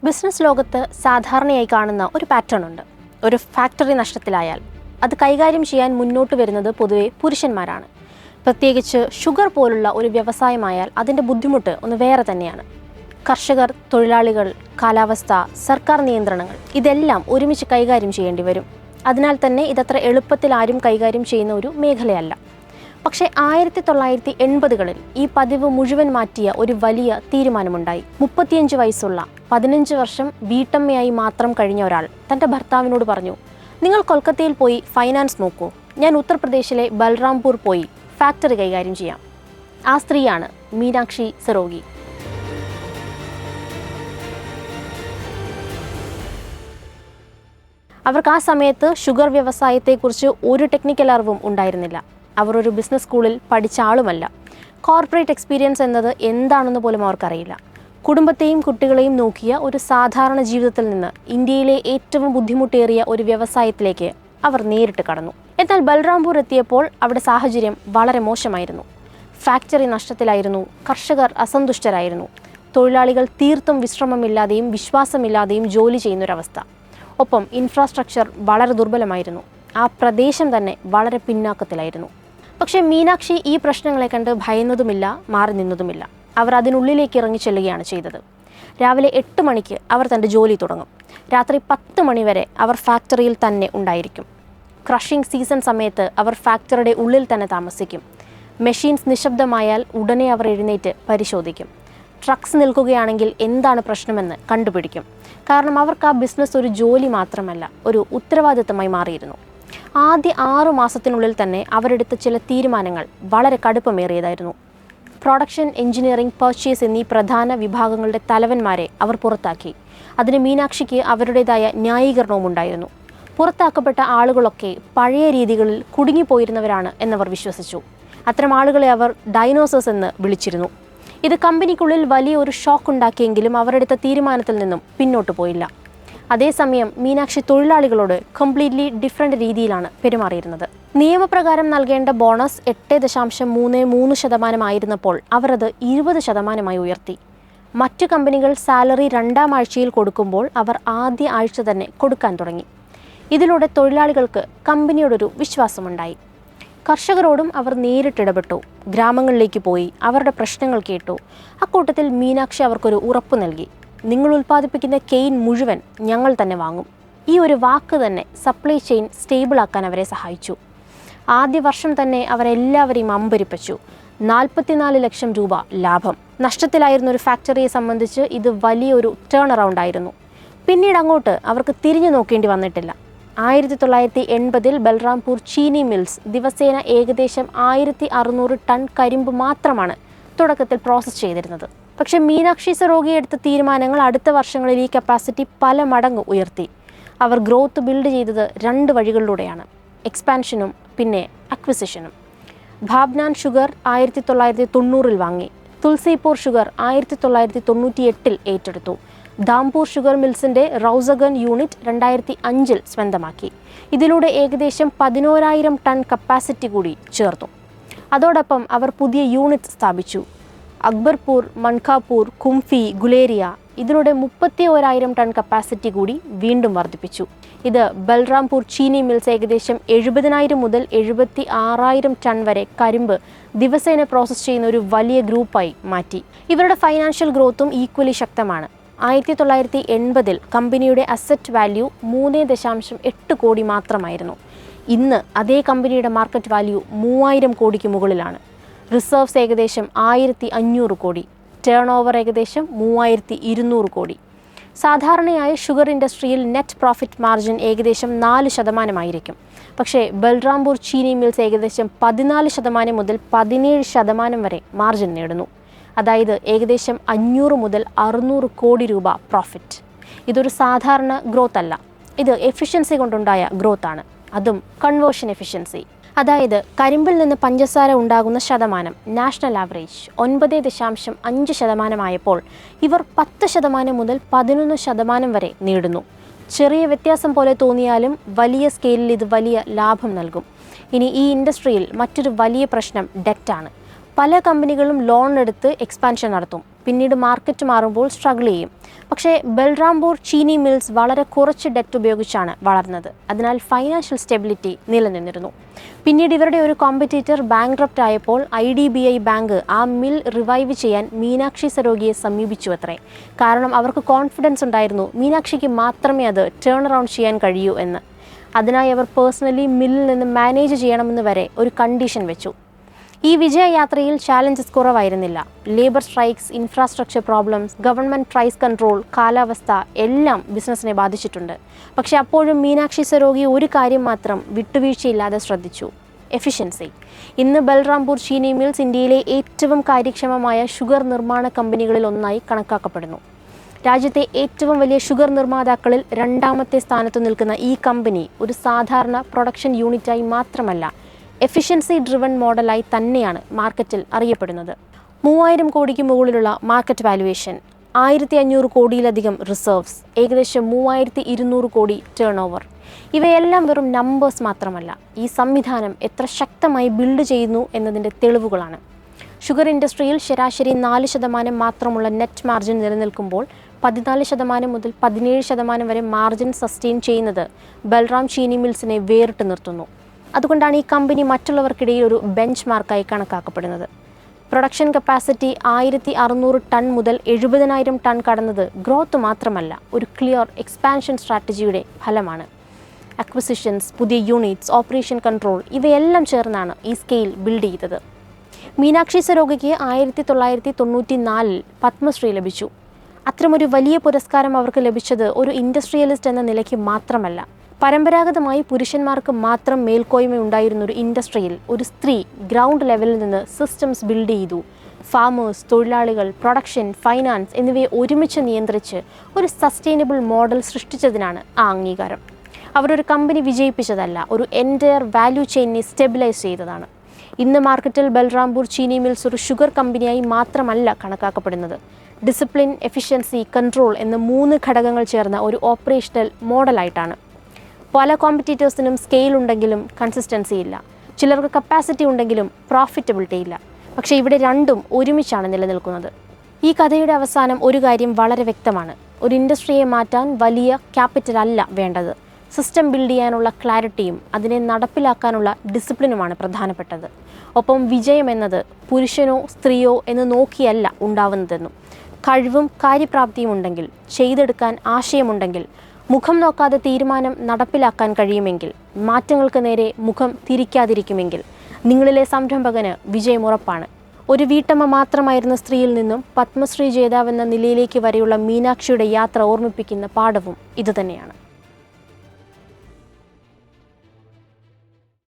Business ലോകത്ത് സാധാരണയായി കാണുന്ന ഒരു പാറ്റേൺ ഉണ്ട്. ഒരു ഫാക്ടറി നഷ്ടത്തിലായാൽ അത് കൈകാര്യം ചെയ്യാൻ മുന്നോട്ട് വരുന്നത് പൊതുവെ പുരുഷന്മാരാണ്. പ്രത്യേകിച്ച് ഷുഗർ പോലുള്ള ഒരു വ്യവസായമായാൽ അതിൻ്റെ ബുദ്ധിമുട്ട് ഒന്ന് വേറെ തന്നെയാണ്. കർഷകർ, തൊഴിലാളികൾ, കാലാവസ്ഥ, സർക്കാർ നിയന്ത്രണങ്ങൾ ഇതെല്ലാം ഒരുമിച്ച് കൈകാര്യം ചെയ്യേണ്ടി വരും. അതിനാൽ തന്നെ ഇതത്ര എളുപ്പത്തിൽ ആരും കൈകാര്യം ചെയ്യുന്ന ഒരു മേഖലയല്ല. പക്ഷേ 1980കളിൽ ഈ പതിവ് മുഴുവൻ മാറ്റിയ ഒരു വലിയ തീരുമാനമുണ്ടായി. 35 വയസ്സുള്ള 15 വർഷം വീട്ടമ്മയായി മാത്രം കഴിഞ്ഞ ഒരാൾ തൻ്റെ ഭർത്താവിനോട് പറഞ്ഞു, നിങ്ങൾ കൊൽക്കത്തയിൽ പോയി ഫൈനാൻസ് നോക്കൂ, ഞാൻ ഉത്തർപ്രദേശിലെ ബൽറാംപൂർ പോയി ഫാക്ടറി കൈകാര്യം ചെയ്യാം. ആ സ്ത്രീയാണ് മീനാക്ഷി സെറോഗി. അവർക്ക് ആ സമയത്ത് ഷുഗർ വ്യവസായത്തെക്കുറിച്ച് ഒരു ടെക്നിക്കൽ അറിവും ഉണ്ടായിരുന്നില്ല. അവർ ഒരു ബിസിനസ് സ്കൂളിൽ പഠിച്ച ആളുമല്ല. കോർപ്പറേറ്റ് എക്സ്പീരിയൻസ് എന്നത് എന്താണെന്ന് പോലും അവർക്കറിയില്ല. കുടുംബത്തെയും കുട്ടികളെയും നോക്കിയ ഒരു സാധാരണ ജീവിതത്തിൽ നിന്ന് ഇന്ത്യയിലെ ഏറ്റവും ബുദ്ധിമുട്ടേറിയ ഒരു വ്യവസായത്തിലേക്ക് അവർ നേരിട്ട് കടന്നു. എന്നാൽ ബൽറാംപൂർ എത്തിയപ്പോൾ അവിടെ സാഹചര്യം വളരെ മോശമായിരുന്നു. ഫാക്ടറി നഷ്ടത്തിലായിരുന്നു, കർഷകർ അസന്തുഷ്ടരായിരുന്നു, തൊഴിലാളികൾ തീർത്തും വിശ്രമമില്ലാതെയും വിശ്വാസമില്ലാതെയും ജോലി ചെയ്യുന്നൊരവസ്ഥ. ഒപ്പം ഇൻഫ്രാസ്ട്രക്ചർ വളരെ ദുർബലമായിരുന്നു. ആ പ്രദേശം തന്നെ വളരെ പിന്നാക്കത്തിലായിരുന്നു. പക്ഷേ മീനാക്ഷി ഈ പ്രശ്നങ്ങളെ കണ്ട് ഭയന്നതുമില്ല, മാറി നിന്നതുമില്ല. അവർ അതിനുള്ളിലേക്ക് ഇറങ്ങി ചെല്ലുകയാണ് ചെയ്തത്. രാവിലെ 8 മണിക്ക് അവർ തൻ്റെ ജോലി തുടങ്ങും. രാത്രി 10 മണി വരെ അവർ ഫാക്ടറിയിൽ തന്നെ ഉണ്ടായിരിക്കും. ക്രഷിംഗ് സീസൺ സമയത്ത് അവർ ഫാക്ടറിയുടെ ഉള്ളിൽ തന്നെ താമസിക്കും. മെഷീൻസ് നിശബ്ദമായാൽ ഉടനെ അവർ എഴുന്നേറ്റ് പരിശോധിക്കും. ട്രക്സ് നിൽക്കുകയാണെങ്കിൽ എന്താണ് പ്രശ്നമെന്ന് കണ്ടുപിടിക്കും. കാരണം അവർക്ക് ആ ബിസിനസ് ഒരു ജോലി മാത്രമല്ല, ഒരു ഉത്തരവാദിത്തമായി മാറിയിരുന്നു. ആദ്യ 6 മാസത്തിനുള്ളിൽ തന്നെ അവരെടുത്ത ചില തീരുമാനങ്ങൾ വളരെ കടുപ്പമേറിയതായിരുന്നു. പ്രൊഡക്ഷൻ, എഞ്ചിനീയറിംഗ്, പർച്ചേസ് എന്നീ പ്രധാന വിഭാഗങ്ങളുടെ തലവന്മാരെ അവർ പുറത്താക്കി. അതിന് മീനാക്ഷിക്ക് അവരുടേതായ ന്യായീകരണവും ഉണ്ടായിരുന്നു. പുറത്താക്കപ്പെട്ട ആളുകളൊക്കെ പഴയ രീതികളിൽ കുടുങ്ങിപ്പോയിരുന്നവരാണ് എന്നവർ വിശ്വസിച്ചു. അത്തരം ആളുകളെ അവർ ഡൈനോസേഴ്സ് എന്ന് വിളിച്ചിരുന്നു. ഇത് കമ്പനിക്കുള്ളിൽ വലിയൊരു ഷോക്ക് ഉണ്ടാക്കിയെങ്കിലും അവരെടുത്ത തീരുമാനത്തിൽ നിന്നും പിന്നോട്ട് പോയില്ല. അതേസമയം മീനാക്ഷി തൊഴിലാളികളോട് കംപ്ലീറ്റ്ലി ഡിഫറെൻ്റ് രീതിയിലാണ് പെരുമാറിയിരുന്നത്. നിയമപ്രകാരം നൽകേണ്ട ബോണസ് 8.33% ആയിരുന്നപ്പോൾ അവർ അത് 20% ഉയർത്തി. മറ്റു കമ്പനികൾ സാലറി 2ാം ആഴ്ചയിൽ കൊടുക്കുമ്പോൾ അവർ ആദ്യ ആഴ്ച തന്നെ കൊടുക്കാൻ തുടങ്ങി. ഇതിലൂടെ തൊഴിലാളികൾക്ക് കമ്പനിയോടൊരു വിശ്വാസമുണ്ടായി. കർഷകരോടും അവർ നേരിട്ടിടപെട്ടു. ഗ്രാമങ്ങളിലേക്ക് പോയി അവരുടെ പ്രശ്നങ്ങൾ കേട്ടു. അക്കൂട്ടത്തിൽ മീനാക്ഷി അവർക്കൊരു ഉറപ്പ് നൽകി, നിങ്ങൾ ഉൽപ്പാദിപ്പിക്കുന്ന കെയിൻ മുഴുവൻ ഞങ്ങൾ തന്നെ വാങ്ങും. ഈ ഒരു വാക്ക് തന്നെ സപ്ലൈ ചെയിൻ സ്റ്റേബിളാക്കാൻ അവരെ സഹായിച്ചു. ആദ്യ വർഷം തന്നെ അവരെല്ലാവരെയും അമ്പരിപ്പിച്ചു. 44 ലക്ഷം രൂപ ലാഭം. നഷ്ടത്തിലായിരുന്ന ഒരു ഫാക്ടറിയെ സംബന്ധിച്ച് ഇത് വലിയൊരു ടേൺ അറൗണ്ട് ആയിരുന്നു. പിന്നീട് അങ്ങോട്ട് അവർക്ക് തിരിഞ്ഞു നോക്കേണ്ടി വന്നിട്ടില്ല. 1980-ൽ ബൽറാംപൂർ ചീനി മിൽസ് ദിവസേന ഏകദേശം 1600 ടൺ കരിമ്പ് മാത്രമാണ് തുടക്കത്തിൽ പ്രോസസ്സ് ചെയ്തിരുന്നത്. പക്ഷേ മീനാക്ഷി സെറോഗി എടുത്ത തീരുമാനങ്ങൾ അടുത്ത വർഷങ്ങളിൽ ഈ കപ്പാസിറ്റി പല മടങ്ങ് ഉയർത്തി. അവർ ഗ്രോത്ത് ബിൽഡ് ചെയ്തത് 2 വഴികളിലൂടെയാണ്, എക്സ്പാൻഷനും പിന്നെ അക്വിസിഷനും. ഭാബ്നാൻ ഷുഗർ 1990-ൽ വാങ്ങി. തുൾസിപൂർ ഷുഗർ 1998-ൽ ഏറ്റെടുത്തു. ധാംപൂർ ഷുഗർ മിൽസിൻ്റെ റൗസഗൻ യൂണിറ്റ് 2005-ൽ സ്വന്തമാക്കി. ഇതിലൂടെ ഏകദേശം 11,000 ടൺ കപ്പാസിറ്റി കൂടി ചേർത്തു. അതോടൊപ്പം അവർ പുതിയ യൂണിറ്റ് സ്ഥാപിച്ചു. അക്ബർപൂർ, മൺകാപൂർ, കുംഫി, ഗുലേരിയ. ഇതിലൂടെ 31,000 ടൺ കപ്പാസിറ്റി കൂടി വീണ്ടും വർദ്ധിപ്പിച്ചു. ഇത് ബൽറാംപൂർ ചീനി മിൽസ് ഏകദേശം 70,000 മുതൽ 76,000 ടൺ വരെ കരിമ്പ് ദിവസേന പ്രോസസ്സ് ചെയ്യുന്ന ഒരു വലിയ ഗ്രൂപ്പായി മാറ്റി. ഇവരുടെ ഫൈനാൻഷ്യൽ ഗ്രോത്തും ഈക്വലി ശക്തമാണ്. 1980-ൽ കമ്പനിയുടെ അസറ്റ് വാല്യൂ 3.8 കോടി മാത്രമായിരുന്നു. ഇന്ന് അതേ കമ്പനിയുടെ മാർക്കറ്റ് വാല്യൂ 3,000 കോടിക്ക് മുകളിലാണ്. റിസർവ്സ് ഏകദേശം 1,500 കോടി, ടേൺ ഓവർ ഏകദേശം 3,200 കോടി. സാധാരണയായി ഷുഗർ ഇൻഡസ്ട്രിയിൽ നെറ്റ് പ്രോഫിറ്റ് മാർജിൻ ഏകദേശം 4% ആയിരിക്കും. പക്ഷേ ബൽറാംപൂർ ചീനി മിൽസ് ഏകദേശം 14% മുതൽ 17% വരെ മാർജിൻ നേടുന്നു. അതായത് ഏകദേശം 500 മുതൽ 600 കോടി രൂപ പ്രോഫിറ്റ്. ഇതൊരു സാധാരണ ഗ്രോത്ത് അല്ല, ഇത് എഫിഷ്യൻസി കൊണ്ടുണ്ടായ ഗ്രോത്താണ്, അതും കൺവേർഷൻ എഫിഷ്യൻസി. അതായത് കരിമ്പിൽ നിന്ന് പഞ്ചസാര ഉണ്ടാകുന്ന ശതമാനം നാഷണൽ ആവറേജ് 9.5% ആയപ്പോൾ ഇവർ 10% മുതൽ 11% വരെ നേടുന്നു. ചെറിയ വ്യത്യാസം പോലെ തോന്നിയാലും വലിയ സ്കെയിലിൽ ഇത് വലിയ ലാഭം നൽകും. ഇനി ഈ ഇൻഡസ്ട്രിയിൽ മറ്റൊരു വലിയ പ്രശ്നം ഡെറ്റാണ്. പല കമ്പനികളും ലോൺ എടുത്ത് എക്സ്പാൻഷൻ നടത്തും, പിന്നീട് മാർക്കറ്റ് മാറുമ്പോൾ സ്ട്രഗിൾ ചെയ്യും. പക്ഷേ ബൽറാംപൂർ ചീനി മിൽസ് വളരെ കുറച്ച് ഡെറ്റ് ഉപയോഗിച്ചാണ് വളർന്നത്. അതിനാൽ ഫൈനാൻഷ്യൽ സ്റ്റെബിലിറ്റി നിലനിന്നിരുന്നു. പിന്നീട് ഇവരുടെ ഒരു കോമ്പറ്റീറ്റർ ബാങ്ക്രപ്റ്റ് ആയപ്പോൾ IDBI ബാങ്ക് ആ മിൽ റിവൈവ് ചെയ്യാൻ മീനാക്ഷി സരോഗിയെ സമീപിച്ചു അത്രേ. കാരണം അവർക്ക് കോൺഫിഡൻസ് ഉണ്ടായിരുന്നു മീനാക്ഷിക്ക് മാത്രമേ അത് ടേൺ അറൗണ്ട് ചെയ്യാൻ കഴിയൂ എന്ന്. അതിനായി അവർ പേഴ്സണലി മില്ലിൽ നിന്ന് മാനേജ് ചെയ്യണമെന്ന് വരെ ഒരു കണ്ടീഷൻ വെച്ചു. ഈ വിജയയാത്രയിൽ ചാലഞ്ചസ് കുറവായിരുന്നില്ല. Labour strikes, infrastructure problems, government price control, കാലാവസ്ഥ എല്ലാം ബിസിനസ്സിനെ ബാധിച്ചിട്ടുണ്ട്. പക്ഷേ അപ്പോഴും മീനാക്ഷി സരോഗി ഒരു കാര്യം മാത്രം വിട്ടുവീഴ്ചയില്ലാതെ ശ്രദ്ധിച്ചു: എഫിഷ്യൻസി. ഇന്ന് ബൽറാംപൂർ ചീനി മിൽസ് ഇന്ത്യയിലെ ഏറ്റവും കാര്യക്ഷമമായ ഷുഗർ നിർമ്മാണ കമ്പനികളിൽ ഒന്നായി കണക്കാക്കപ്പെടുന്നു. രാജ്യത്തെ ഏറ്റവും വലിയ ഷുഗർ നിർമ്മാതാക്കളിൽ 2ാമത്തെ സ്ഥാനത്ത് നിൽക്കുന്ന ഈ കമ്പനി ഒരു സാധാരണ പ്രൊഡക്ഷൻ യൂണിറ്റായി മാത്രമല്ല, എഫിഷ്യൻസി ഡ്രിവൺ മോഡലായി തന്നെയാണ് മാർക്കറ്റിൽ അറിയപ്പെടുന്നത്. 3000 കോടിക്ക് മുകളിലുള്ള മാർക്കറ്റ് വാല്യുവേഷൻ, 1500 കോടിയിലധികം റിസർവ്സ്, ഏകദേശം 3200 കോടി ടേൺ ഓവർ. ഇവയെല്ലാം വെറും നമ്പേഴ്സ് മാത്രമല്ല, ഈ സംവിധാനം എത്ര ശക്തമായി ബിൽഡ് ചെയ്യുന്നു എന്നതിൻ്റെ തെളിവുകളാണ്. ഷുഗർ ഇൻഡസ്ട്രിയിൽ ശരാശരി 4% മാത്രമുള്ള നെറ്റ് മാർജിൻ നിലനിൽക്കുമ്പോൾ 14% മുതൽ 17% വരെ മാർജിൻ സസ്റ്റെയിൻ ചെയ്യുന്നത് ബൽറാം ചീനി മിൽസിനെ വേറിട്ട് നിർത്തുന്നു. അതുകൊണ്ടാണ് ഈ കമ്പനി മറ്റുള്ളവർക്കിടയിൽ ഒരു ബെഞ്ച് മാർക്കായി കണക്കാക്കപ്പെടുന്നത്. പ്രൊഡക്ഷൻ കപ്പാസിറ്റി 1600 ടൺ മുതൽ 70,000 ടൺ കടന്നത് ഗ്രോത്ത് മാത്രമല്ല, ഒരു ക്ലിയർ എക്സ്പാൻഷൻ സ്ട്രാറ്റജിയുടെ ഫലമാണ്. അക്വിസിഷൻസ്, പുതിയ യൂണിറ്റ്സ്, ഓപ്പറേഷൻ കൺട്രോൾ ഇവയെല്ലാം ചേർന്നാണ് ഈ സ്കെയിൽ ബിൽഡ് ചെയ്തത്. മീനാക്ഷി സരോഗിക്ക് 1994 പത്മശ്രീ ലഭിച്ചു. അത്തരമൊരു വലിയ പുരസ്കാരം അവർക്ക് ലഭിച്ചത് ഒരു ഇൻഡസ്ട്രിയലിസ്റ്റ് എന്ന നിലയ്ക്ക് മാത്രമല്ല, പരമ്പരാഗതമായി പുരുഷന്മാർക്ക് മാത്രം മേൽക്കോയ്മ ഉണ്ടായിരുന്ന ഒരു ഇൻഡസ്ട്രിയിൽ ഒരു സ്ത്രീ ഗ്രൗണ്ട് ലെവലിൽ നിന്ന് സിസ്റ്റംസ് ബിൽഡ് ചെയ്തു. ഫാമേഴ്സ്, തൊഴിലാളികൾ, പ്രൊഡക്ഷൻ, ഫൈനാൻസ് എന്നിവയെ ഒരുമിച്ച് നിയന്ത്രിച്ച് ഒരു സസ്റ്റൈനബിൾ മോഡൽ സൃഷ്ടിച്ചതിനാണ് ആ അംഗീകാരം. അവരൊരു കമ്പനി വിജയിപ്പിച്ചതല്ല, ഒരു എൻറ്റയർ വാല്യൂ ചെയിനെ സ്റ്റെബിലൈസ് ചെയ്തതാണ്. ഇന്ന് മാർക്കറ്റിൽ ബൽറാംപൂർ ചീനി മിൽസ് ഒരു ഷുഗർ കമ്പനിയായി മാത്രമല്ല കണക്കാക്കപ്പെടുന്നത്. ഡിസിപ്ലിൻ, എഫിഷ്യൻസി, കൺട്രോൾ എന്ന 3 ഘടകങ്ങൾ ചേർന്ന ഒരു ഓപ്പറേഷണൽ മോഡലായിട്ടാണ്. പല കോമ്പറ്റീറ്റേഴ്സിനും സ്കെയിൽ ഉണ്ടെങ്കിലും കൺസിസ്റ്റൻസി ഇല്ല, ചിലർക്ക് കപ്പാസിറ്റി ഉണ്ടെങ്കിലും പ്രോഫിറ്റബിലിറ്റി ഇല്ല. പക്ഷേ ഇവിടെ രണ്ടും ഒരുമിച്ചാണ് നിലനിൽക്കുന്നത്. ഈ കഥയുടെ അവസാനം ഒരു കാര്യം വളരെ വ്യക്തമാണ്: ഒരു ഇൻഡസ്ട്രിയെ മാറ്റാൻ വലിയ ക്യാപിറ്റൽ അല്ല വേണ്ടത്, സിസ്റ്റം ബിൽഡ് ചെയ്യാനുള്ള ക്ലാരിറ്റിയും അതിനെ നടപ്പിലാക്കാനുള്ള ഡിസിപ്ലിനുമാണ് പ്രധാനപ്പെട്ടത്. ഒപ്പം വിജയം എന്നത് പുരുഷനോ സ്ത്രീയോ എന്ന് നോക്കിയല്ല ഉണ്ടാവുന്നതെന്നും, കഴിവും കാര്യപ്രാപ്തിയും ഉണ്ടെങ്കിൽ, ചെയ്തെടുക്കാൻ ആശയമുണ്ടെങ്കിൽ, മുഖം നോക്കാതെ തീരുമാനം നടപ്പിലാക്കാൻ കഴിയുമെങ്കിൽ, മാറ്റങ്ങൾക്ക് നേരെ മുഖം തിരിക്കാതിരിക്കുമെങ്കിൽ നിങ്ങളിലെ സംരംഭകന് വിജയം ഉറപ്പാണ്. ഒരു വീട്ടമ്മ മാത്രമായിരുന്ന സ്ത്രീയിൽ നിന്നും പത്മശ്രീ ജേതാവെന്ന നിലയിലേക്ക് വരെയുള്ള മീനാക്ഷിയുടെ യാത്ര ഓർമ്മിപ്പിക്കുന്ന പാഠവും ഇതുതന്നെയാണ്.